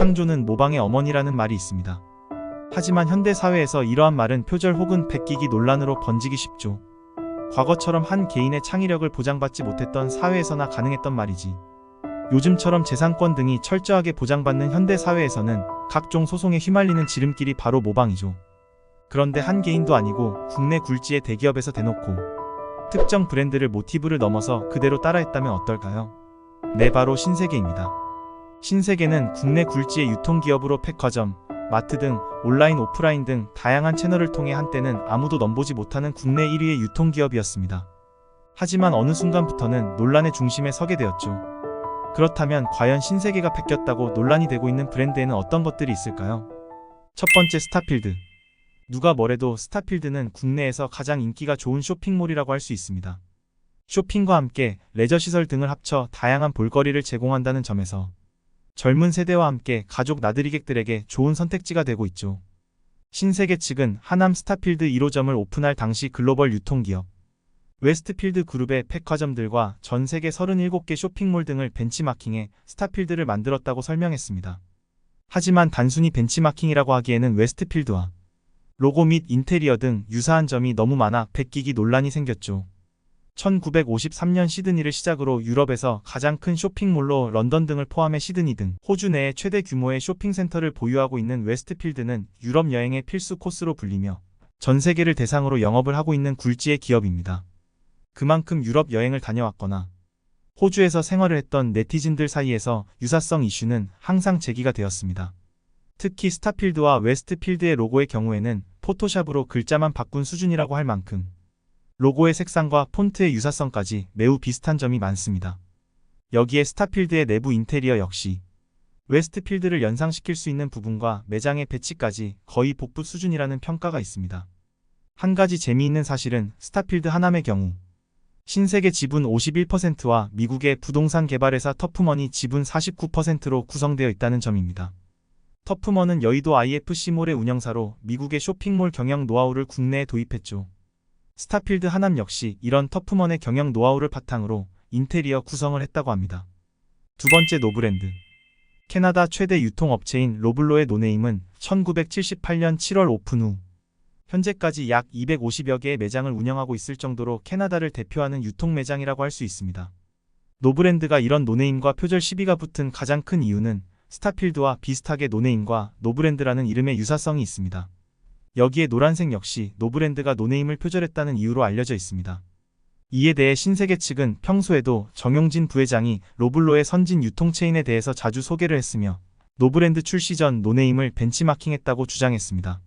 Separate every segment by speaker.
Speaker 1: 창조는 모방의 어머니라는 말이 있습니다. 하지만 현대 사회에서 이러한 말은 표절 혹은 베끼기 논란으로 번지기 쉽죠. 과거처럼 한 개인의 창의력을 보장받지 못했던 사회에서나 가능했던 말이지. 요즘처럼 재산권 등이 철저하게 보장받는 현대 사회에서는 각종 소송에 휘말리는 지름길이 바로 모방이죠. 그런데 한 개인도 아니고 국내 굴지의 대기업에서 대놓고 특정 브랜드를 모티브를 넘어서 그대로 따라했다면 어떨까요? 네, 바로 신세계입니다. 신세계는 국내 굴지의 유통기업으로 백화점, 마트 등 온라인 오프라인 등 다양한 채널을 통해 한때는 아무도 넘보지 못하는 국내 1위의 유통기업이었습니다. 하지만 어느 순간부터는 논란의 중심에 서게 되었죠. 그렇다면 과연 신세계가 뺏겼다고 논란이 되고 있는 브랜드에는 어떤 것들이 있을까요? 첫 번째, 스타필드. 누가 뭐래도 스타필드는 국내에서 가장 인기가 좋은 쇼핑몰이라고 할 수 있습니다. 쇼핑과 함께 레저시설 등을 합쳐 다양한 볼거리를 제공한다는 점에서 젊은 세대와 함께 가족 나들이객들에게 좋은 선택지가 되고 있죠. 신세계 측은 하남 스타필드 1호점을 오픈할 당시 글로벌 유통기업 웨스트필드 그룹의 백화점들과 전 세계 37개 쇼핑몰 등을 벤치마킹해 스타필드를 만들었다고 설명했습니다. 하지만 단순히 벤치마킹이라고 하기에는 웨스트필드와 로고 및 인테리어 등 유사한 점이 너무 많아 베끼기 논란이 생겼죠. 1953년 시드니를 시작으로 유럽에서 가장 큰 쇼핑몰로 런던 등을 포함해 시드니 등 호주 내에 최대 규모의 쇼핑센터를 보유하고 있는 웨스트필드는 유럽 여행의 필수 코스로 불리며 전 세계를 대상으로 영업을 하고 있는 굴지의 기업입니다. 그만큼 유럽 여행을 다녀왔거나 호주에서 생활을 했던 네티즌들 사이에서 유사성 이슈는 항상 제기가 되었습니다. 특히 스타필드와 웨스트필드의 로고의 경우에는 포토샵으로 글자만 바꾼 수준이라고 할 만큼 로고의 색상과 폰트의 유사성까지 매우 비슷한 점이 많습니다. 여기에 스타필드의 내부 인테리어 역시 웨스트필드를 연상시킬 수 있는 부분과 매장의 배치까지 거의 복부 수준이라는 평가가 있습니다. 한 가지 재미있는 사실은 스타필드 하남의 경우 신세계 지분 51%와 미국의 부동산 개발회사 터프먼이 지분 49%로 구성되어 있다는 점입니다. 터프먼은 여의도 IFC몰의 운영사로 미국의 쇼핑몰 경영 노하우를 국내에 도입했죠. 스타필드 하남 역시 이런 터프먼의 경영 노하우를 바탕으로 인테리어 구성을 했다고 합니다. 두 번째, 노브랜드. 캐나다 최대 유통업체인 로블로의 노네임은 1978년 7월 오픈 후 현재까지 약 250여 개의 매장을 운영하고 있을 정도로 캐나다를 대표하는 유통 매장이라고 할 수 있습니다. 노브랜드가 이런 노네임과 표절 시비가 붙은 가장 큰 이유는 스타필드와 비슷하게 노네임과 노브랜드라는 이름의 유사성이 있습니다. 여기에 노란색 역시 노브랜드가 노네임을 표절했다는 이유로 알려져 있습니다. 이에 대해 신세계 측은 평소에도 정용진 부회장이 로블로의 선진 유통체인에 대해서 자주 소개를 했으며 노브랜드 출시 전 노네임을 벤치마킹했다고 주장했습니다.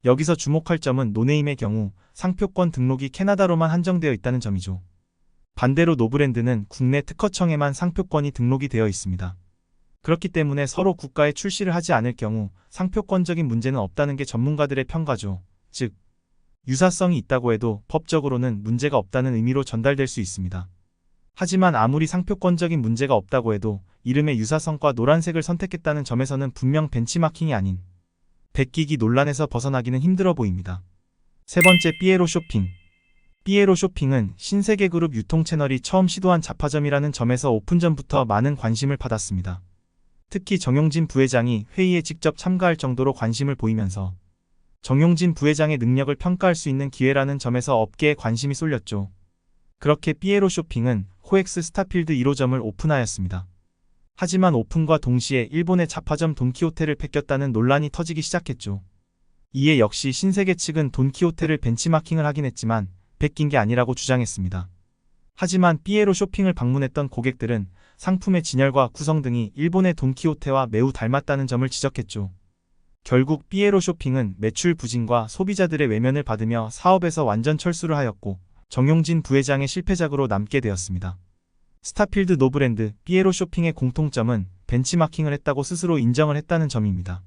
Speaker 1: 여기서 주목할 점은 노네임의 경우 상표권 등록이 캐나다로만 한정되어 있다는 점이죠. 반대로 노브랜드는 국내 특허청에만 상표권이 등록이 되어 있습니다. 그렇기 때문에 서로 국가에 출시를 하지 않을 경우 상표권적인 문제는 없다는 게 전문가들의 평가죠. 즉, 유사성이 있다고 해도 법적으로는 문제가 없다는 의미로 전달될 수 있습니다. 하지만 아무리 상표권적인 문제가 없다고 해도 이름의 유사성과 노란색을 선택했다는 점에서는 분명 벤치마킹이 아닌 베끼기 논란에서 벗어나기는 힘들어 보입니다. 세 번째, 삐에로 쇼핑. 삐에로 쇼핑은 신세계그룹 유통채널이 처음 시도한 잡화점이라는 점에서 오픈 전부터 많은 관심을 받았습니다. 특히 정용진 부회장이 회의에 직접 참가할 정도로 관심을 보이면서 정용진 부회장의 능력을 평가할 수 있는 기회라는 점에서 업계에 관심이 쏠렸죠. 그렇게 삐에로 쇼핑은 코엑스 스타필드 1호점을 오픈하였습니다. 하지만 오픈과 동시에 일본의 잡화점 돈키호테를 뺏겼다는 논란이 터지기 시작했죠. 이에 역시 신세계 측은 돈키호테를 벤치마킹을 하긴 했지만 뺏긴 게 아니라고 주장했습니다. 하지만 삐에로 쇼핑을 방문했던 고객들은 상품의 진열과 구성 등이 일본의 돈키호테와 매우 닮았다는 점을 지적했죠. 결국 삐에로 쇼핑은 매출 부진과 소비자들의 외면을 받으며 사업에서 완전 철수를 하였고 정용진 부회장의 실패작으로 남게 되었습니다. 스타필드, 노브랜드, 삐에로 쇼핑의 공통점은 벤치마킹을 했다고 스스로 인정을 했다는 점입니다.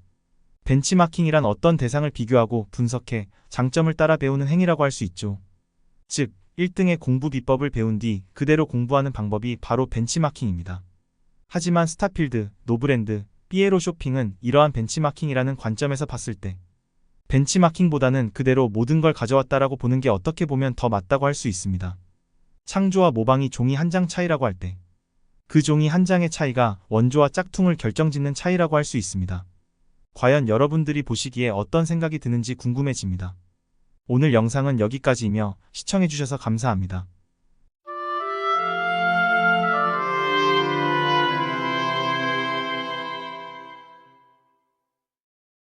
Speaker 1: 벤치마킹이란 어떤 대상을 비교하고 분석해 장점을 따라 배우는 행위라고 할 수 있죠. 즉, 1등의 공부 비법을 배운 뒤 그대로 공부하는 방법이 바로 벤치마킹입니다. 하지만 스타필드, 노브랜드, 삐에로 쇼핑은 이러한 벤치마킹이라는 관점에서 봤을 때 벤치마킹보다는 그대로 모든 걸 가져왔다라고 보는 게 어떻게 보면 더 맞다고 할 수 있습니다. 창조와 모방이 종이 한 장 차이라고 할 때 그 종이 한 장의 차이가 원조와 짝퉁을 결정짓는 차이라고 할 수 있습니다. 과연 여러분들이 보시기에 어떤 생각이 드는지 궁금해집니다. 오늘 영상은 여기까지이며 시청해주셔서 감사합니다.